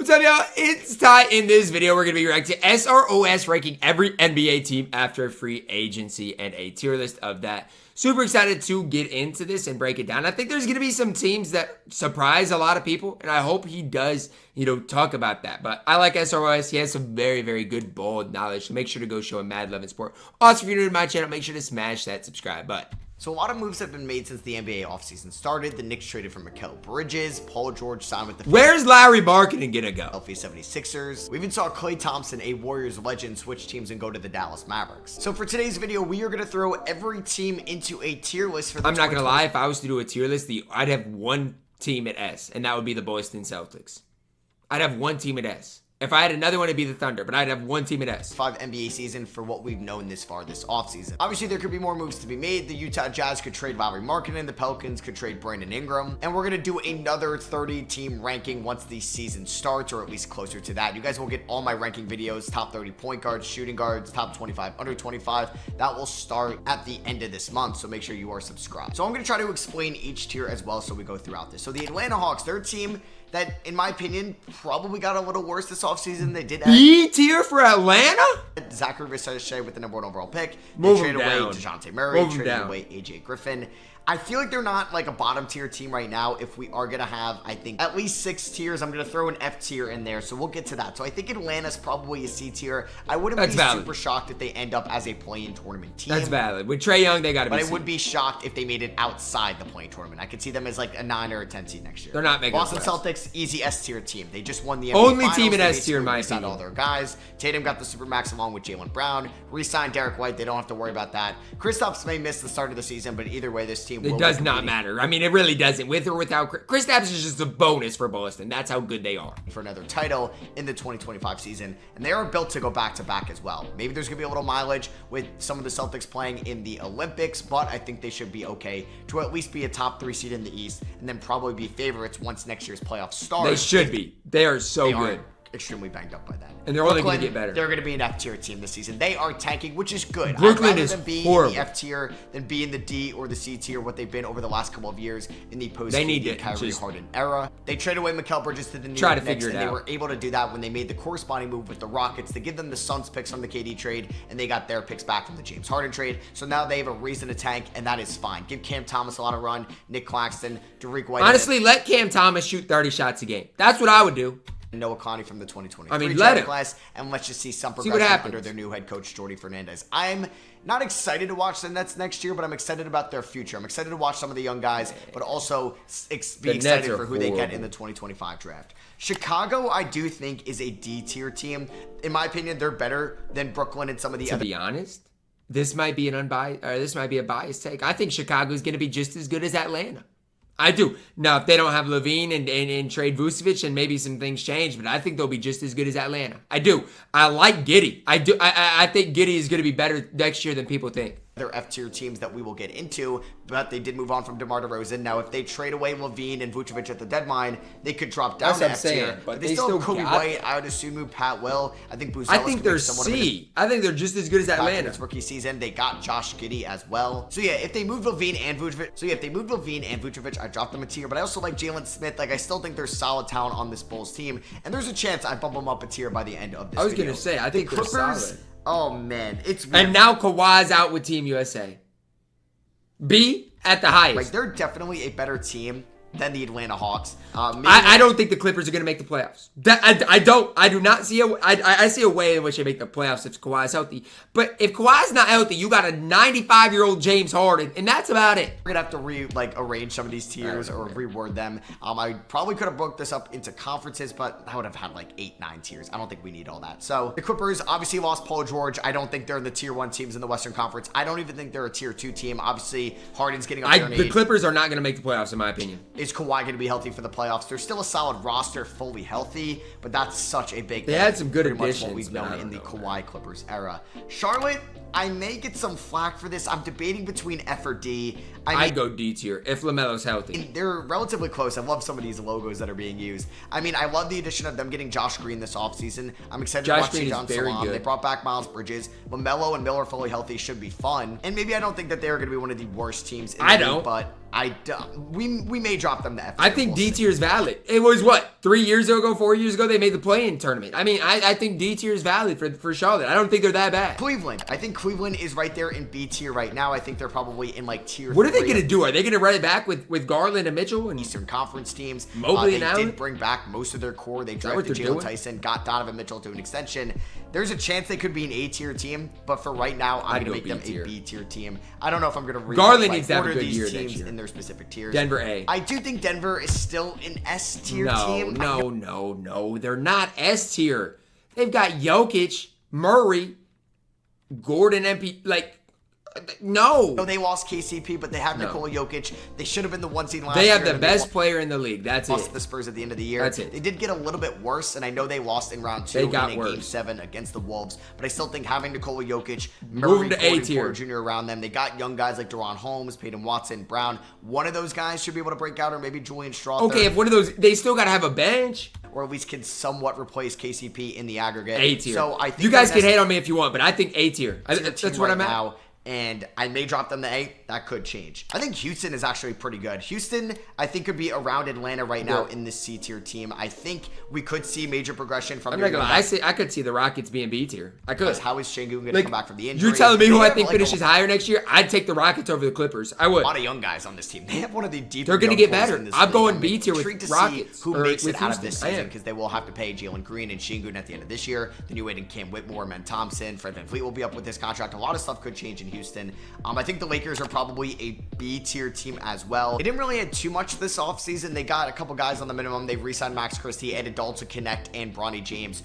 What's up, y'all? It's Ty. In this video, we're going to be reacting to SROS ranking every NBA team after free agency and a tier list of that. Super excited to get into this and break it down. I think there's going to be some teams that surprise a lot of people, and I hope he does, talk about that. But I like SROS. He has some very, very good, bold knowledge, so make sure to go show him mad love and support. Also, if you're new to my channel, make sure to smash that subscribe button. So a lot of moves have been made since the NBA offseason started. The Knicks traded for Mikal Bridges. Paul George signed with the Where's Larry Marketing gonna go? Philadelphia 76ers. We even saw Klay Thompson, a Warriors legend, switch teams and go to the Dallas Mavericks. So for today's video, we are going to throw every team into a tier list for the I'm not gonna lie, if I was to do a tier list, I'd have one team at S, and that would be the Boston Celtics. I'd have one team at S. If I had another one, it'd be the Thunder, but I'd have one team at S. 5 NBA season for what we've known this far this offseason. Obviously, there could be more moves to be made. The Utah Jazz could trade Larry Marketing. The Pelicans could trade Brandon Ingram. And we're going to do another 30-team ranking once the season starts, or at least closer to that. You guys will get all my ranking videos, top 30 point guards, shooting guards, top 25, under 25. That will start at the end of this month, so make sure you are subscribed. So I'm going to try to explain each tier as well so we go throughout this. So the Atlanta Hawks, their team that, in my opinion, probably got a little worse this offseason. They did B tier for Atlanta? Zachary Vissachet with the #1 overall pick. Move They traded away down. DeJounte Murray, Move traded down. away AJ Griffin. I feel like they're not like a bottom tier team right now. If we are going to have, I think, at least 6 tiers, I'm going to throw an F tier in there. So we'll get to that. So I think Atlanta's probably a C tier. I wouldn't be super shocked if they end up as a play-in tournament team. That's valid. With Trae Young, they got to be But I C. would be shocked if they made it outside the play-in tournament. I could see them as like a 9 or a 10 seed next year. They're not making Boston the Celtics, easy S tier team. They just won the NBA only Finals. team in They S tier in my basically opinion. all their guys. Tatum got the Supermax along with Jaylen Brown. Re-signed Derek White. They don't have to worry about that. Kristaps may miss the start of the season, but either way, this team will It does not matter. I mean, it really doesn't. With or without Kristaps is just a bonus for Boston. That's how good they are. For another title in the 2025 season, and they are built to go back-to-back as well. Maybe there's going to be a little mileage with some of the Celtics playing in the Olympics, but I think they should be okay to at least be a top 3 seed in the East, and then probably be favorites once next year's playoffs start. They should be. They are so good. Extremely banged up by that. And they're only going to get better. They're going to be an F tier team this season. They are tanking, which is good. Brooklyn I'd rather is them be horrible. in the F tier than be in the D or the C tier, what they've been over the last couple of years in the post Kyrie Harden era. They traded away Mikal Bridges to the New York Knicks, and they were able to do that when they made the corresponding move with the Rockets to give them the Suns picks from the KD trade, and they got their picks back from the James Harden trade. So now they have a reason to tank, and that is fine. Give Cam Thomas a lot of run, Nick Claxton, Derek White. Honestly, let Cam Thomas shoot 30 shots a game. That's what I would do. Noah Conley from the 2023 class, and let's just see some progression under their new head coach, Jordy Fernandez. I'm not excited to watch the Nets next year, but I'm excited about their future. I'm excited to watch some of the young guys, but also be excited for who they get in the 2025 draft. Chicago, I do think, is a D tier team. In my opinion, they're better than Brooklyn and some of the other. To be honest, this might be a biased take. I think Chicago is going to be just as good as Atlanta. I do. Now, if they don't have Levine and trade Vucevic, and maybe some things change, but I think they'll be just as good as Atlanta. I do. I like Giddey. I do. I think Giddey is going to be better next year than people think. They're F-tier teams that we will get into, but they did move on from DeMar DeRozan. Now, if they trade away Levine and Vucevic at the deadline, they could drop down to F-tier. But they still have Kobe White, I would assume, Pat Will. I think they're C. I think they're just as good as Atlanta. Rookie season, they got Josh Giddey as well. So yeah, if they move Levine and Vucevic, I dropped them a tier. But I also like Jalen Smith. Like, I still think there's solid talent on this Bulls team, and there's a chance I bump them up a tier by the end of this video. I was gonna say, I think they're solid. Oh man, it's weird. And now Kawhi's out with Team USA. B at the highest. Like, they're definitely a better team than the Atlanta Hawks. I don't think the Clippers are going to make the playoffs. I do not see I see a way in which they make the playoffs if Kawhi is healthy. But if Kawhi's not healthy, you got a 95-year-old James Harden, and that's about it. We're gonna have to arrange some of these tiers or reword them. I probably could have broke this up into conferences, but I would have had like 8-9 tiers. I don't think we need all that. So the Clippers obviously lost Paul George. I don't think they're in the tier 1 teams in the Western Conference. I don't even think they're a tier 2 team. Obviously, Harden's getting up there in age. The Clippers are not going to make the playoffs, in my opinion. Is Kawhi going to be healthy for the playoffs? There's still a solid roster, fully healthy, but that's such a big. They had some good additions. What we've known in the Kawhi Clippers era. Charlotte, I may get some flack for this. I'm debating between F or D. I'd go D tier if LaMelo's healthy. They're relatively close. I love some of these logos that are being used. I mean, I love the addition of them getting Josh Green this offseason. I'm excited to watch John Salam. They brought back Miles Bridges. LaMelo and Miller fully healthy should be fun. And maybe I don't think that they're going to be one of the worst teams in the league, but We may drop them to F tier. I think D tier is valid. It was what, 3 years ago, 4 years ago, they made the play-in tournament. I mean, I think D tier is valid for Charlotte. I don't think they're that bad. Cleveland. I think Cleveland is right there in B tier right now. I think they're probably in like tier. What are they going to do? Are they going to run it back with Garland and Mitchell and Eastern Conference teams? Mobley and They Allen? did bring back most of their core. They that what drafted they're Jalen doing? Tyson, got Donovan Mitchell to an extension. There's a chance they could be an A tier team, but for right now, I'm going to make them a B tier team. I don't know if I'm going to Garland needs to have a order good these year teams next year. in their specific tiers. Denver A. I do think Denver is still an S tier team. No. They're not S tier. They've got Jokic, Murray, Gordon, MP. No. No, they lost KCP, but they have Nikola Jokic. They should have been the 1 seed last They year. have the best player in the league. That's Lost it. the Spurs at the end of the year. That's it. They did get a little bit worse, and I know they lost in round 2 They got in worse. Game 7 against the Wolves, but I still think having Nikola Jokic, Move Murray, them to A Gordon, tier. Porter Jr. around them, they got young guys like Deron Holmes, Peyton Watson, Brown. One of those guys should be able to break out, or maybe Julian Strawther. Okay, if one of those, they still got to have a bench. Or at least can somewhat replace KCP in the aggregate. A tier. So I think you guys they're can hate on me if you want, but I think A tier. tier That's team what right I'm at. now. And I may drop them to A. That could change. I think Houston is actually pretty good. Houston, I think, could be around Atlanta right now in this C tier team. I think we could see major progression from. I'm not gonna lie. I could see the Rockets being B tier. I could. How is Şengün going to come back from the injury? You're telling me who They I have, think like, finishes higher next year? I'd take the Rockets over the Clippers. I would. A lot of young guys on this team. They have one of the deepest. They're going to get better. I'm going B tier with Intrigued to Rockets. see who or makes with it out of Houston. this I season am. because they will have to pay Jalen Green and Şengün at the end of this year. The new aid Cam Whitmore, Men Thompson, Fred VanVleet will be up with this contract. A lot of stuff could change in Houston. I think the Lakers are probably a B tier team as well. They didn't really add too much this offseason. They got a couple guys on the minimum. They re-signed Max Christie, added Dalton Connect, and Bronny James.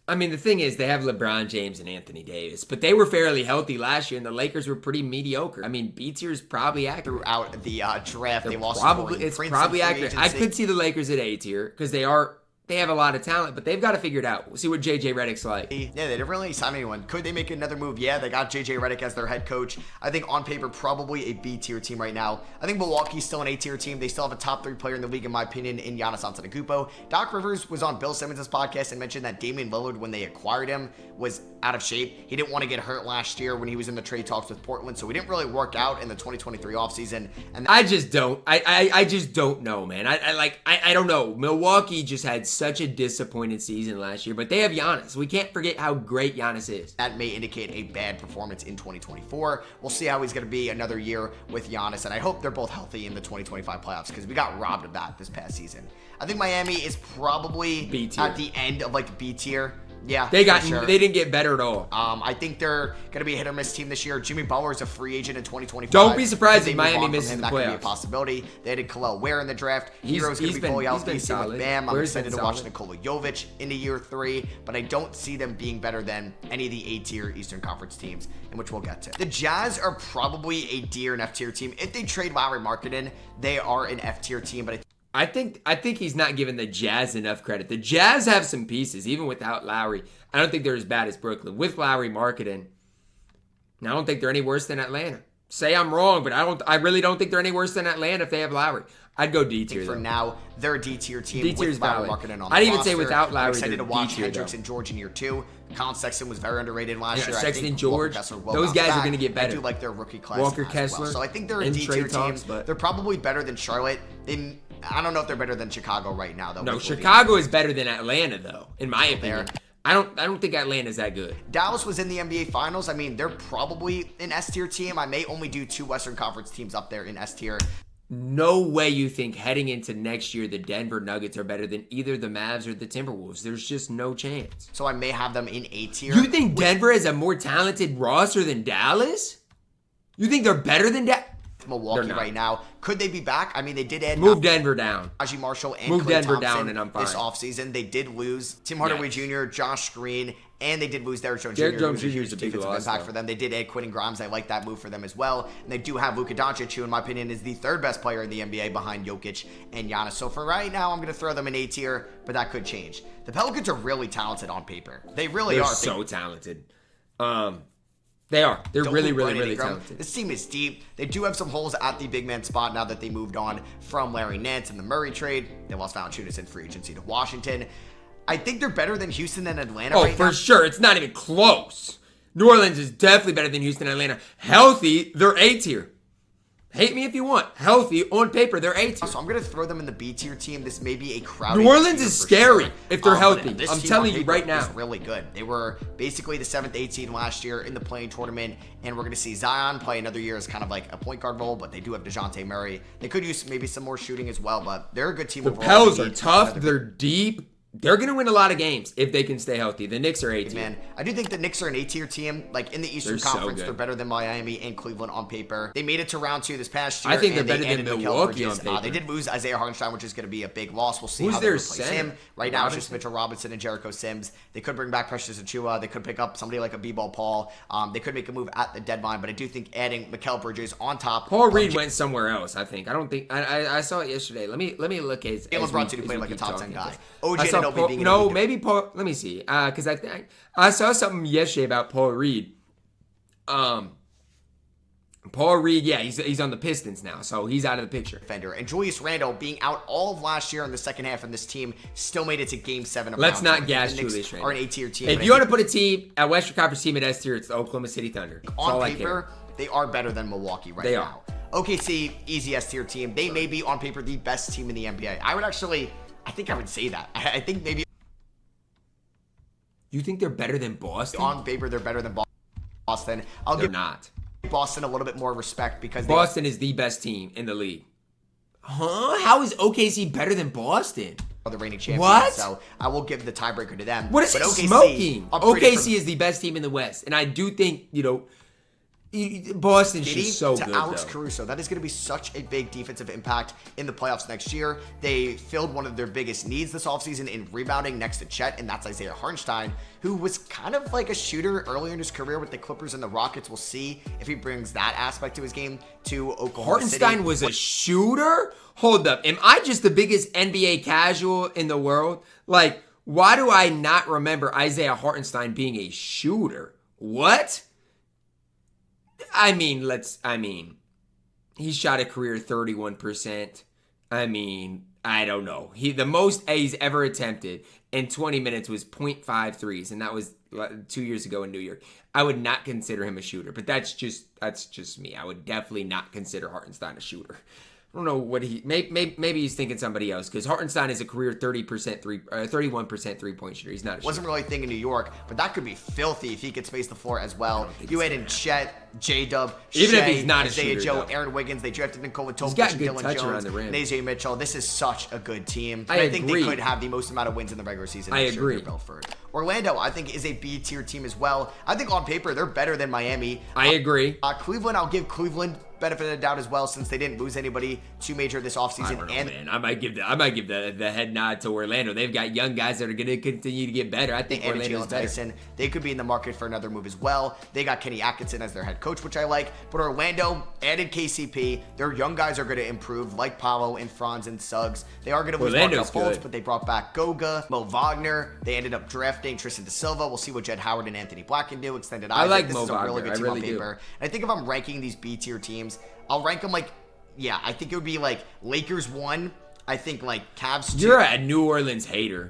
I mean, the thing is, they have LeBron James and Anthony Davis, but they were fairly healthy last year, and the Lakers were pretty mediocre. I mean, B tier is probably accurate. Throughout the draft, they lost It's probably accurate. I could see the Lakers at A tier because they have a lot of talent, but they've got to figure it out. We'll see what JJ Redick's like. Yeah, they didn't really sign anyone. Could they make another move? Yeah, they got JJ Redick as their head coach. I think on paper, probably a B tier team right now. I think Milwaukee's still an A tier team. They still have a top 3 player in the league, in my opinion, in Giannis Antetokounmpo. Doc Rivers was on Bill Simmons' podcast and mentioned that Damian Lillard, when they acquired him, was out of shape. He didn't want to get hurt last year when he was in the trade talks with Portland, so he didn't really work out in the 2023 offseason. And I just don't. I just don't know, man. I don't know. Milwaukee just had such a disappointed season last year, but they have Giannis. We can't forget how great Giannis is. that may indicate a bad performance in 2024. We'll see how he's going to be another year with Giannis, and I hope they're both healthy in the 2025 playoffs because we got robbed of that this past season. I think Miami is probably B tier. at the end of like B tier. Yeah, They didn't get better at all. I think they're going to be a hit or miss team this year. Jimmy Butler is a free agent in 2025. Don't be surprised they if move Miami on from misses him. the That could be a playoffs. possibility. They added Khalil Ware in the draft. Hero's going to be fully he's healthy. been Same with solid. Bam. I'm Ware's excited been to watch solid. Nikola Jovic into year 3, but I don't see them being better than any of the A-tier Eastern Conference teams, in which we'll get to. The Jazz are probably a D or an F-tier team. If they trade Lowry Markkanen, they are an F-tier team, but I think he's not giving the Jazz enough credit. The Jazz have some pieces, even without Lowry. I don't think they're as bad as Brooklyn. With Lowry Markkanen, I don't think they're any worse than Atlanta. Say I'm wrong, but I really don't think they're any worse than Atlanta if they have Lowry. I'd go D tier. for now, they're a D tier team. D tier with is Lowry valid. Markkanen on the I'd even say roster. without Lowry, I'm excited they're to watch D tier, Hendricks though. and George in year 2. Colin Sexton was very underrated last Yeah, year. Sexton, I think George, Walker Kessler will those bounce guys are back. gonna get I better. do like their rookie class Walker as well. Kessler, So I think they're a in D trade tier talks, team. but- They're probably better than Charlotte. I don't know if they're better than Chicago right now, though. No, which will be Chicago is better than Atlanta, though, in my opinion. there. I don't think Atlanta's that good. Dallas was in the NBA Finals. I mean, they're probably an S tier team. I may only do 2 Western Conference teams up there in S tier. No way you think heading into next year the Denver Nuggets are better than either the Mavs or the Timberwolves. There's just no chance. So I may have them in A tier. You think Denver has a more talented roster than Dallas? You think they're better than Dallas? Milwaukee They're not. right now. Could they be back? I mean, they did add Move Denver down. Najee Marshall and Move Klay Denver Thompson down and I'm fine. this offseason. They did lose Tim Hardaway Yeah. Jr., Josh Green, and they did lose Derrick Jones Derrick Jr. Jones who was Jr. a is huge a big defensive loss, impact though. for them. They did add Quentin Grimes. I like that move for them as well. And they do have Luka Doncic, who in my opinion is the 3rd best player in the NBA behind Jokic and Giannis. So for right now, I'm going to throw them in A tier, but that could change. The Pelicans are really talented on paper. They really They're are. so talented. They are. They're Don't really, move really, Brandon really Ingram. talented. This team is deep. They do have some holes at the big man spot now that they moved on from Larry Nance and the Murray trade. They lost Valanciunas in free agency to Washington. I think they're better than Houston and Atlanta Oh, right for now. sure. It's not even close. New Orleans is definitely better than Houston and Atlanta. Healthy, they're A tier. Hate me if you want. Healthy on paper, they're A tier. So I'm going to throw them in the B tier team. This may be a crowded New Orleans tier is for scary sure. if they're healthy. This I'm team telling on you paper right now. is really good. They were basically the 7th, 8th seed last year in the playing tournament, and we're going to see Zion play another year as kind of like a point guard role, but they do have DeJounte Murray. They could use maybe some more shooting as well, but they're a good team The overall. Pels are tough. They're deep. They're going to win a lot of games if they can stay healthy. The Knicks are A tier. Man, I do think the Knicks are an A-tier team. Like, in the Eastern They're so Conference, good. they're better than Miami and Cleveland on paper. They made it to round 2 this past year. I think they're and better they than ended Mikal Milwaukee Bridges. on paper. They did lose Isaiah Hartenstein, which is going to be a big loss. We'll see Who's how they their replace center? him. Right now, it's just Robinson? Mitchell Robinson and Jericho Sims. They could bring back Precious Achiuwa. They could pick up somebody like a B-Ball Paul. They could make a move at the deadline, but I do think adding Mikal Bridges on top. Paul Reed went somewhere else, I think. I don't think I saw it yesterday. Let me look at Jalen Brunson, who played like a top 10 guy. OG I saw Anunoby Paul, being no, maybe Paul. Let me see, because I saw something yesterday about Paul Reed. Paul Reed, yeah, he's on the Pistons now, so he's out of the picture. Defender. And Julius Randle being out all of last year in the second half, and this team still made it to Game 7 of Let's round not 2. gas The Knicks Julius Randle. are an A-tier team. If you want to put a team, a Western Conference team at S tier, it's the Oklahoma City Thunder. That's all on I paper, care. they are better than Milwaukee right They now. OKC, easy S tier team. They may be on paper the best team in the NBA. I think I would say that. I think maybe You think they're better than Boston? on paper they're better than Boston. I'll They're give not. Boston a little bit more respect because they Boston is the best team in the league. Huh? How is OKC better than Boston? are the reigning champions. What? So I will give the tiebreaker to them. What is But he OKC, smoking? upgraded OKC from is the best team in the West, and I do think Boston's Giddy just so to good. Alex though. Caruso. That is going to be such a big defensive impact in the playoffs next year. They filled one of their biggest needs this offseason in rebounding next to Chet, and that's Isaiah Hartenstein, who was kind of like a shooter earlier in his career with the Clippers and the Rockets. We'll see if he brings that aspect to his game to Oklahoma Hartenstein City. was a shooter? Hold up. Am I just the biggest NBA casual in the world? Like, why do I not remember Isaiah Hartenstein being a shooter? What? I mean, he shot a career 31%. I mean, I don't know. The most A's ever attempted in 20 minutes was 0.5 threes, and that was 2 years ago in New York. I would not consider him a shooter, but that's just me. I would definitely not consider Hartenstein a shooter. I don't know what maybe he's thinking somebody else, because Hartenstein is a career 31% three-point shooter. He's not a shooter. Wasn't really a thing in New York, but that could be filthy if he could space the floor as well. You add in Chet, J-Dub, Even if Shea, he's not a Isaiah shooter, Joe, though. Aaron Wiggins. They drafted Nikola Jokic, got good Dylan touch around Jones, the rim. and AJ Mitchell. This is such a good team. I And I think agree. they could have the most amount of wins in the regular season. I next year agree. under Belfort. Orlando, I think, is a B-tier team as well. I think on paper, they're better than Miami. I agree. Cleveland, I'll give Cleveland benefit of the doubt as well, since they didn't lose anybody too major this offseason. I don't know, man. I might give the head nod to Orlando. They've got young guys that are going to continue to get better. I think And Orlando's Jalen better. Tyson, they could be in the market for another move as well. They got Kenny Atkinson as their head coach, which I like. But Orlando added KCP. Their young guys are going to improve, like Paolo and Franz and Suggs. They are going to lose Orlando's Markel Fultz, good. but they brought back Goga, Mo Wagner. They ended up drafting Tristan Da Silva. We'll see what Jed Howard and Anthony Black can do. Extended I like This Mo is a really Wagner. good I team really on do. paper. And I think if I'm ranking these B-tier teams, I'll rank them like, I think it would be like Lakers 1. I think like Cavs 2. You're a New Orleans hater.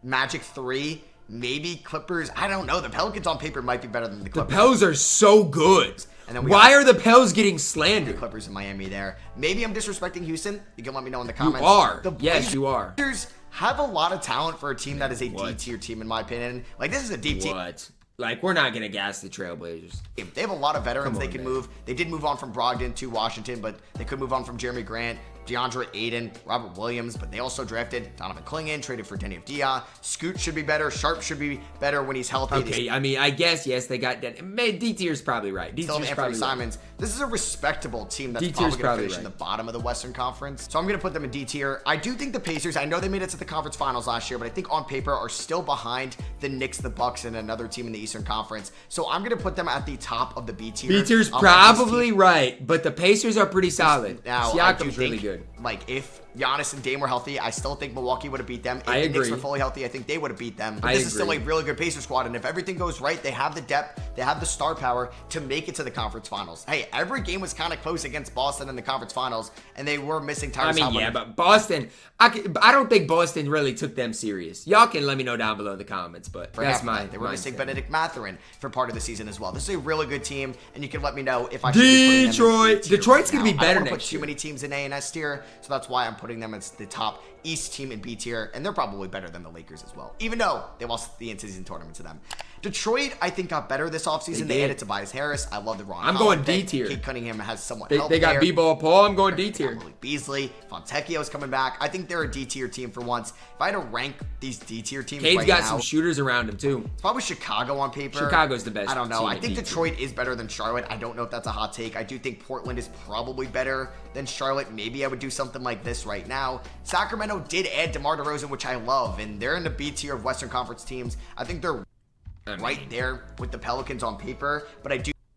Magic 3, maybe Clippers. I don't know. The Pelicans on paper might be better than the The Clippers. Pels are so good. And then we Why got are the Pels getting the slandered? Clippers in Miami there. Maybe I'm disrespecting Houston. You can let me know in the comments. are. The Yes, you are. Blazers have a lot of talent for a team that is a What? D-tier team, in my opinion. Like, this is a deep team. What? Like, we're not going to gas the Trailblazers. They have a lot of veterans Come they on, can man. move. They did move on from Brogdon to Washington, but they could move on from Jeremy Grant, DeAndre Ayton, Robert Williams, but they also drafted Donovan Clingan, traded for Denny Avdia. Scoot should be better. Sharp should be better when he's healthy. Okay, I mean, I guess, yes, they got that. D tier's probably right. D Still tier's have Anthony probably right. Simons. This is a respectable team that's D-tier's probably going to probably finish in right. the bottom of the Western Conference. So I'm going to put them in D tier. I do think the Pacers, I know they made it to the conference finals last year, but I think on paper are still behind the Knicks, the Bucks, and another team in the Eastern Conference. So I'm going to put them at the top of the B tier. B tier's I'll let these probably right, but the Pacers are pretty solid. Now, I do Siakam's really think good. Like, if Giannis and Dame were healthy, I still think Milwaukee would have beat them. If I the Knicks agree. were fully healthy, I think they would have beat them. But I this is still a agree. really good Pacers squad, and if everything goes right, they have the depth, they have the star power to make it to the conference finals. Hey, every game was kind of close against Boston in the conference finals, and they were missing Tyrese I mean, Halliburton. yeah, but Boston, I don't think Boston really took them serious. Y'all can let me know down below in the comments, but For that's half of my that. They were missing mindset. Benedict Mathurin for part of the season as well. This is a really good team, and you can let me know if I should be putting them in Detroit. C tier Detroit's right gonna be now. better I don't wanna next put too year. many teams in A and S tier, so that's why I'm putting them as the top East team in B tier, and they're probably better than the Lakers as well, even though they lost the in-season tournament to them. Detroit, I think, got better this offseason. They did. added Tobias Harris. I love the Ron I'm Holland going D pick. tier. Kate Cunningham has somewhat They help got there. B-Ball Paul. I'm going D tier. Malik Beasley, Fontecchio's coming back. I think they're a D tier team for once. If I had to rank these D tier teams Cade's right got now, some shooters around him, too. it's probably Chicago on paper. Chicago's the best I don't know. team I in think D tier. Detroit is better than Charlotte. I don't know if that's a hot take. I do think Portland is probably better than Charlotte. Maybe I would do something like this right now. Sacramento did add DeMar DeRozan, which I love, and they're in the B tier of Western Conference teams. I think they're right there with the Pelicans on paper, but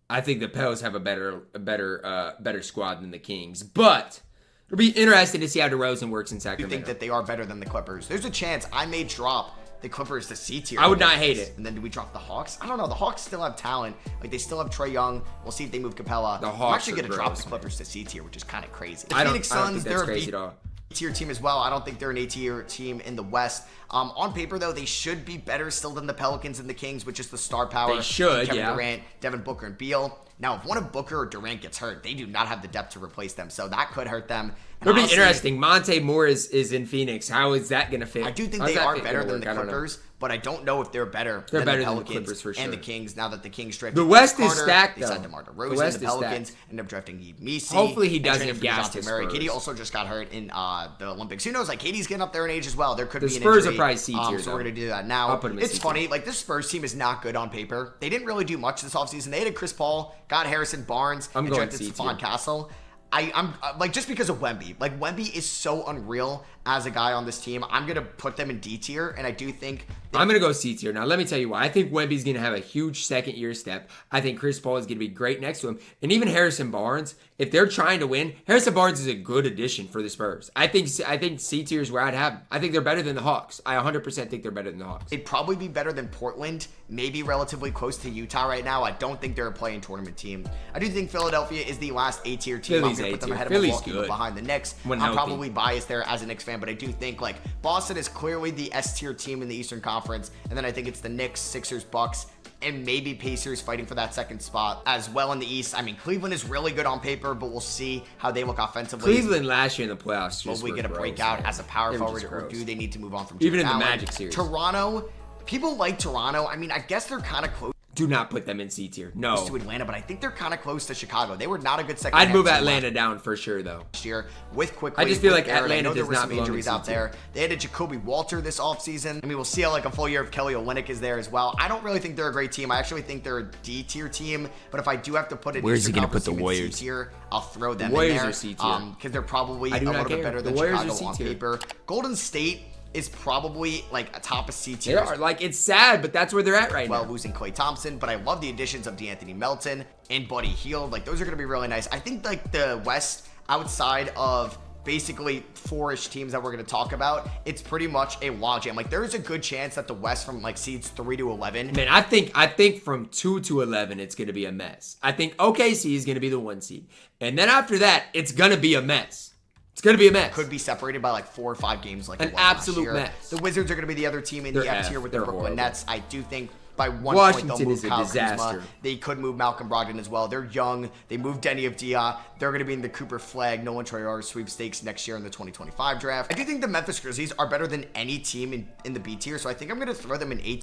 I think the Pels have a better squad than the Kings, but it'll be interesting to see how DeRozan works in do Sacramento. think that they are better than the Clippers. There's a chance I may drop the Clippers to C tier. I would not hate it. And then do we drop the Hawks? I don't know. The Hawks still have talent. Like, they still have Trae Young. We'll see if they move Capella. The I'm Hawks actually are going to drop gross, the Clippers to C tier, which is kind of crazy. The I don't Phoenix think Suns, that's they're a crazy B at all. tier team as well. I don't think they're an A tier team in the West. On paper, though, they should be better still than the Pelicans and the Kings, which is the star power. They should, Kevin yeah. Durant, Devin Booker, and Beal. Now, if one of Booker or Durant gets hurt, they do not have the depth to replace them, so that could hurt them. And It'll be honestly, interesting. Monte Moore is in Phoenix. How is that going to fit? I do think How's they that are fit better gonna than the work? I don't know. Clippers, but I don't know if they're better They're than better the than the Pelicans Clippers for and the sure. Kings now that the Kings drafted The West is Carter, stacked, They signed though. DeMar The DeRozan. West The is Pelicans stacked. ended up drafting Yves Missi. Hopefully he and doesn't trading for gas DeJounte the Murray. Spurs. KD also just got hurt in the Olympics. Who knows? Like, KD's getting up there in age as well. There could The be an Spurs injury. are probably C tier, So though. we're going to do that now. I'll put 'em in It's C tier. funny. Like, this Spurs team is not good on paper. They didn't really do much this offseason. They added Chris Paul, got Harrison Barnes, I'm and going drafted C Stephon tier. Castle. I'm like, just because of Wemby. Like, Wemby is so unreal as a guy on this team. I'm going to put them in D tier, and I do think I'm going to go C tier. Now, let me tell you why. I think Wemby's going to have a huge second-year step. I think Chris Paul is going to be great next to him. And even Harrison Barnes, if they're trying to win, Harrison Barnes is a good addition for the Spurs. I think C tier is where I'd have them. I think they're better than the Hawks. I 100% think they're better than the Hawks. they'd probably be better than Portland, maybe relatively close to Utah right now. I don't think they're a play-in tournament team. I do think Philadelphia is the last A-tier team. Philly's I'm going to put them A-tier. ahead of Philly's Milwaukee, but good. behind the Knicks. When I'm healthy. probably biased there as a Knicks fan, but I do think, like, Boston is clearly the S-tier team in the Eastern Conference, and then I think it's the Knicks, Sixers, Bucks, and maybe Pacers fighting for that second spot as well in the East. I mean, Cleveland is really good on paper, but we'll see how they look offensively. Cleveland last year in the playoffs Will just we were get a gross, breakout man. as a power They were forward, just or gross. do they need to move on from Even in Jared the Allen? Magic series. Toronto, people like Toronto. I mean, I guess they're kind of close Do not put them in C tier. No. to Atlanta, but I think they're kind of close to Chicago. They were not a good second. I'd move half team Atlanta down for sure, though. last year with Quickly. I just feel with like Aaron. Atlanta I know there does were not some belong in injuries C out tier. there. They added Jacoby Walter this offseason. I mean, we'll see how like a full year of Kelly Olynyk is there as well. I don't really think they're a great team. I actually think they're a D tier team. But if I do have to put it, Where's he gonna put the Warriors? C tier, I'll throw them Warriors in there. are C tier. Because they're probably I a do not little bit care. better The than Warriors are Chicago C on tier. paper. Golden State is probably like a top of C They tier. are. Like, it's sad, but that's where they're at right Well, now. losing Klay Thompson, but I love the additions of DeAnthony Melton and Buddy Hield. Like, those are going to be really nice. I think, like, the West, outside of basically four-ish teams that we're going to talk about, it's pretty much a logjam. Like, there's a good chance that the West from, like, seeds 3 to 11. Man, I think from 2 to 11, it's going to be a mess. I think OKC is going to be the 1 seed. And then after that, it's going to be a mess. It's going to be a mess. Could be separated by like 4 or 5 games like An it was last absolute year. mess. The Wizards are going to be the other team in They're the F F. tier with the They're Brooklyn horrible. Nets. I do think by one Washington point they'll move is a Kyle disaster. Kuzma. They could move Malcolm Brogdon as well. They're young. They moved Denny Avdia. They're going to be in the Cooper Flag, Nolan Troydan sweepstakes next year in the 2025 draft. I do think the Memphis Grizzlies are better than any team in the B tier, so I think I'm going to throw them in A.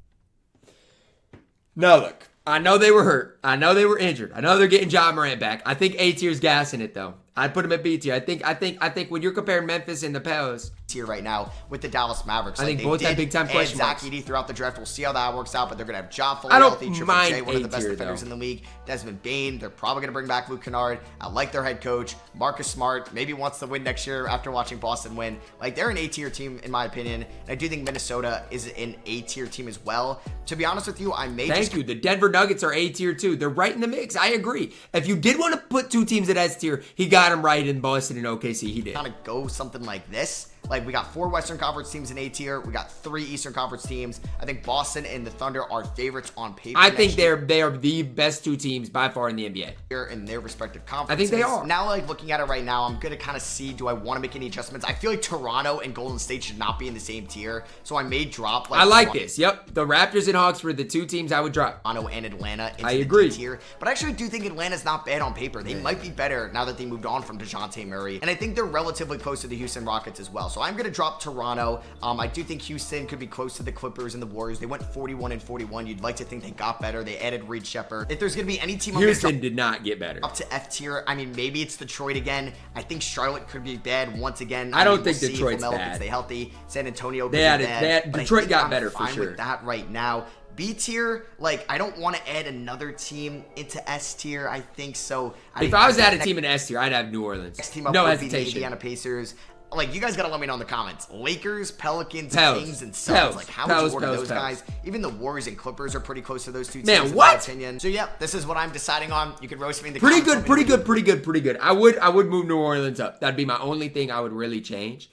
No, look. I know they were hurt. I know they were injured. I know they're getting John Morant back. I think A tier's gassing it though. I'd put them at B tier. I think when you're comparing Memphis and the Pels, Tier right now with the Dallas Mavericks. I think they both have did big-time add question Zach marks. Edey throughout the draft. We'll see how that works out, but they're going to have Ja fully I don't healthy. Triple mind J, one of the best A-tier, defenders though. in the league. Desmond Bane. They're probably going to bring back Luke Kennard. I like their head coach. Marcus Smart maybe wants to win next year after watching Boston win. Like, they're an A-tier team in my opinion. And I do think Minnesota is an A-tier team as well. To be honest with you, I may thank just you. The Denver Nuggets are A tier too. They're right in the mix. I agree. If you did want to put 2 teams at S tier, he got got him right in Boston and OKC. He did. Kind of go something like this. Like, we got 4 Western Conference teams in A tier. We got 3 Eastern Conference teams. I think Boston and the Thunder are favorites on paper. I think they are the best 2 teams by far in the NBA. In their respective conferences. I think they are. Now, like, looking at it right now, I'm going to kind of see, do I want to make any adjustments? I feel like Toronto and Golden State should not be in the same tier. So I may drop, like, I like this. Yep. The Raptors and Hawks were the 2 teams I would drop. Toronto and Atlanta into I the agree. D tier. But I actually do think Atlanta's not bad on paper. They might be better now that they moved on from DeJounte Murray. And I think they're relatively close to the Houston Rockets as well. So I'm going to drop Toronto. I do think Houston could be close to the Clippers and the Warriors. They went 41-41. You'd like to think they got better. They added Reed Shepard. If there's going to be any team Houston did not get better. Up to F tier. I mean, maybe it's Detroit again. I think Charlotte could be bad once again. I don't think Detroit's bad. Stay healthy. San Antonio could be bad. Detroit got better for sure. With that right now. B tier, like, I don't want to add another team into S tier. I think so. If I was to add a team in S tier, I'd have New Orleans. Next team up no would hesitation. be the Indiana Pacers. Like, you guys gotta let me know in the comments. Lakers, Pelicans, Pels. Kings, and Suns. Like, how would you order those Pels. guys? Even the Warriors and Clippers are pretty close to those 2 teams. Man, in what? my opinion. So yeah, this is what I'm deciding on. You can roast me in the Pretty comments. good. I would move New Orleans up. That'd be my only thing I would really change.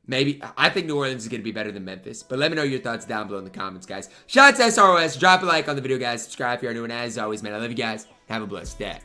Maybe I think New Orleans is going to be better than Memphis, but let me know your thoughts down below in the comments, guys. Shout out to SROS. Drop a like on the video, guys. Subscribe if you are new, and as always, man, I love you guys. Have a blessed day.